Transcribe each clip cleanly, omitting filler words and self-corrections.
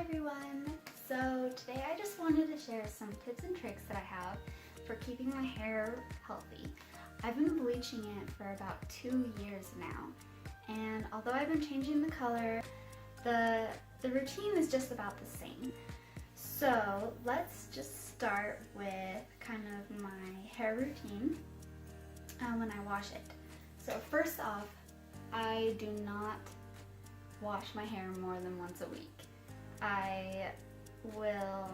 everyone! So today I just wanted to share some tips and tricks that I have for keeping my hair healthy. I've been bleaching it for about 2 years now, and although I've been changing the color, the routine is just about the same. So let's just start with kind of my hair routine when I wash it. So first off, I do not wash my hair more than once a week. I will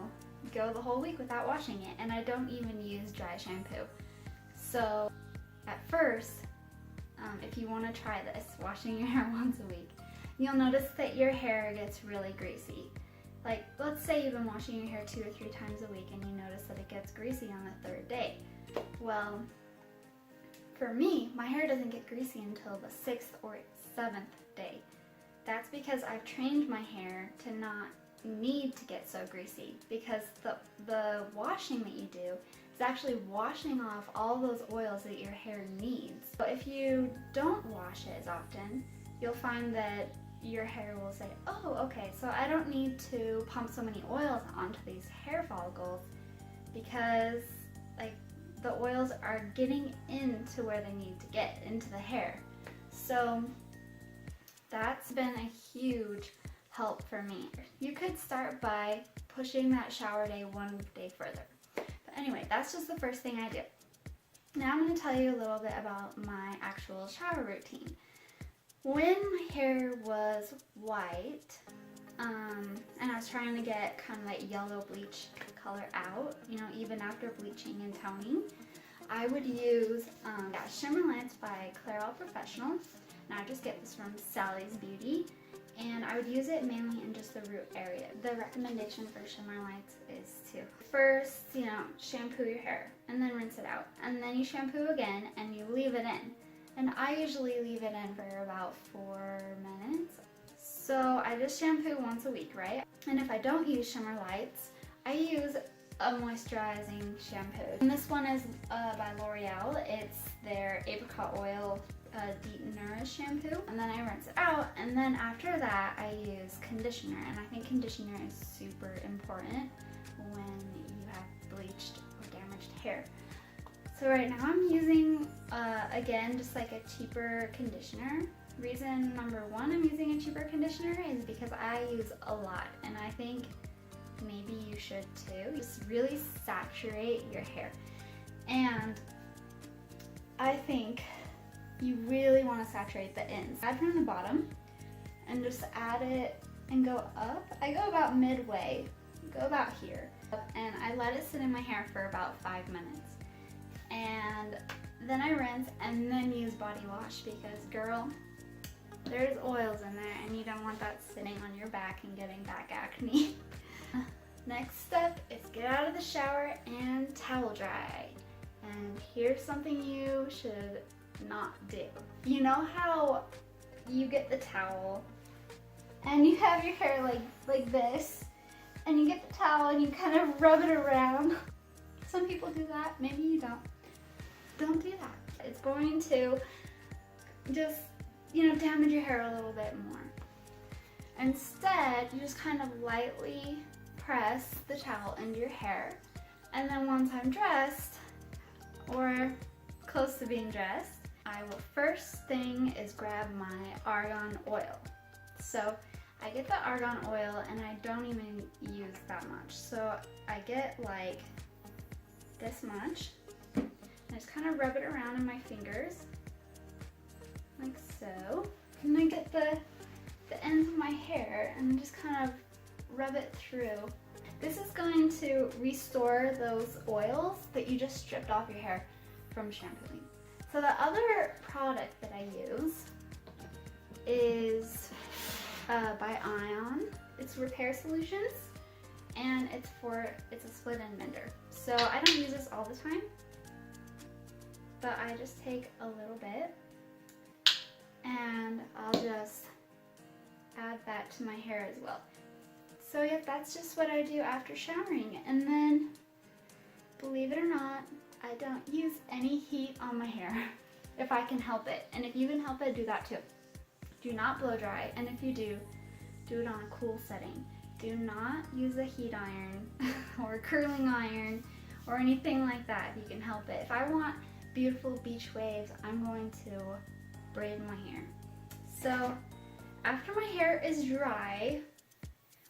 go the whole week without washing it, and I don't even use dry shampoo. So at first, if you want to try this, washing your hair once a week, you'll notice that your hair gets really greasy. Like, let's say you've been washing your hair 2 or 3 times a week and you notice that it gets greasy on the 3rd day. Well, for me, my hair doesn't get greasy until the 6th or 7th day. That's because I've trained my hair to not need to get so greasy, because the washing that you do is actually washing off all those oils that your hair needs. But if you don't wash it as often, you'll find that your hair will say, oh, okay, so I don't need to pump so many oils onto these hair follicles because like the oils are getting into where they need to get, into the hair. So that's been a huge help for me. You could start by pushing that shower day 1 day further. But anyway, that's just the first thing I do. Now I'm going to tell you a little bit about my actual shower routine. When my hair was white, and I was trying to get kind of that yellow bleach color out, even after bleaching and toning, I would use Shimmer Lights by Clairol Professional. And I just get this from Sally's Beauty, and I would use it mainly in just the root area. The recommendation for Shimmer Lights is to first, shampoo your hair and then rinse it out. And then you shampoo again and you leave it in. And I usually leave it in for about 4 minutes. So I just shampoo once a week, right? And if I don't use Shimmer Lights, I use a moisturizing shampoo. And this one is by L'Oreal. It's their Apricot Oil Deep Nourish shampoo. And then I rinse it out, and then after that I use conditioner. And I think conditioner is super important when you have bleached or damaged hair. So right now I'm using, again, just like a cheaper conditioner. Reason number 1 I'm using a cheaper conditioner is because I use a lot, and I think maybe you should too. Just really saturate your hair. And I think you really want to saturate the ends. Add from the bottom and just add it and go up. I go about midway, go about here. And I let it sit in my hair for about 5 minutes. And then I rinse and then use body wash, because girl, there's oils in there and you don't want that sitting on your back and getting back acne. Next step is get out of the shower and towel dry. And here's something you should not do. You know how you get the towel and you have your hair like this, and you get the towel and you kind of rub it around? Some people do that, maybe you don't. Don't do that. It's going to just, damage your hair a little bit more. Instead, you just kind of lightly press the towel into your hair, and then once I'm dressed, or close to being dressed, I will first thing is grab my argan oil. So I get the argan oil and I don't even use that much. So I get like this much. I just kind of rub it around in my fingers, like so. And I get the ends of my hair and just kind of rub it through. This is going to restore those oils that you just stripped off your hair from shampooing. So the other product that I use is by Ion. It's Repair Solutions, and it's a split end mender. So I don't use this all the time, but I just take a little bit and I'll just add that to my hair as well. So yeah, that's just what I do after showering. And then, believe it or not, I don't use any heat on my hair if I can help it. And if you can help it, do that too. Do not blow dry, and if you do, do it on a cool setting. do not use a heat iron or a curling iron or anything like that if you can help it. If I want beautiful beach waves, I'm going to braid my hair. So after my hair is dry,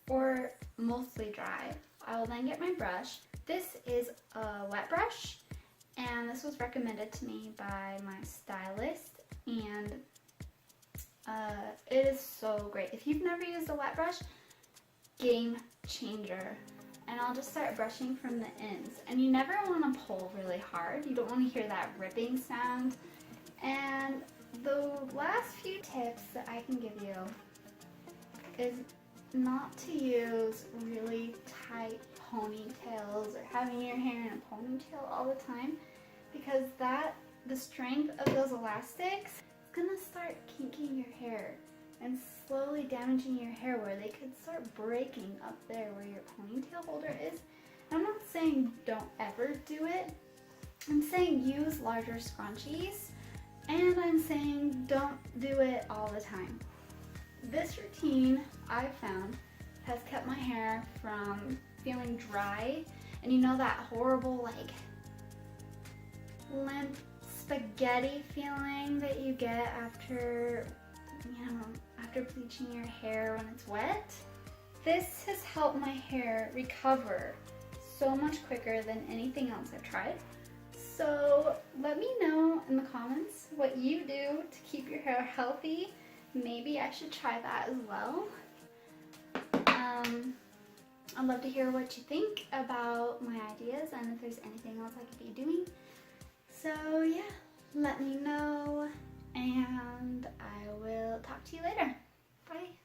or mostly dry, I will then get my brush. This is a wet brush, and this was recommended to me by my stylist, and it is so great. If you've never used a wet brush, game changer. And I'll just start brushing from the ends. And you never want to pull really hard. You don't want to hear that ripping sound. And the last few tips that I can give you is not to use really tight ponytails or having your hair in a ponytail all the time, because the strength of those elastics is gonna start kinking your hair and slowly damaging your hair, where they could start breaking up there where your ponytail holder is. I'm not saying don't ever do it. I'm saying use larger scrunchies, and I'm saying don't do it all the time. This routine, I've found, has kept my hair from feeling dry, and you know that horrible like limp spaghetti feeling that you get after, after bleaching your hair when it's wet? This has helped my hair recover so much quicker than anything else I've tried. So let me know in the comments what you do to keep your hair healthy. Maybe I should try that as well. I'd love to hear what you think about my ideas and if there's anything else I could be doing. So yeah, let me know, and I will talk to you later. Bye.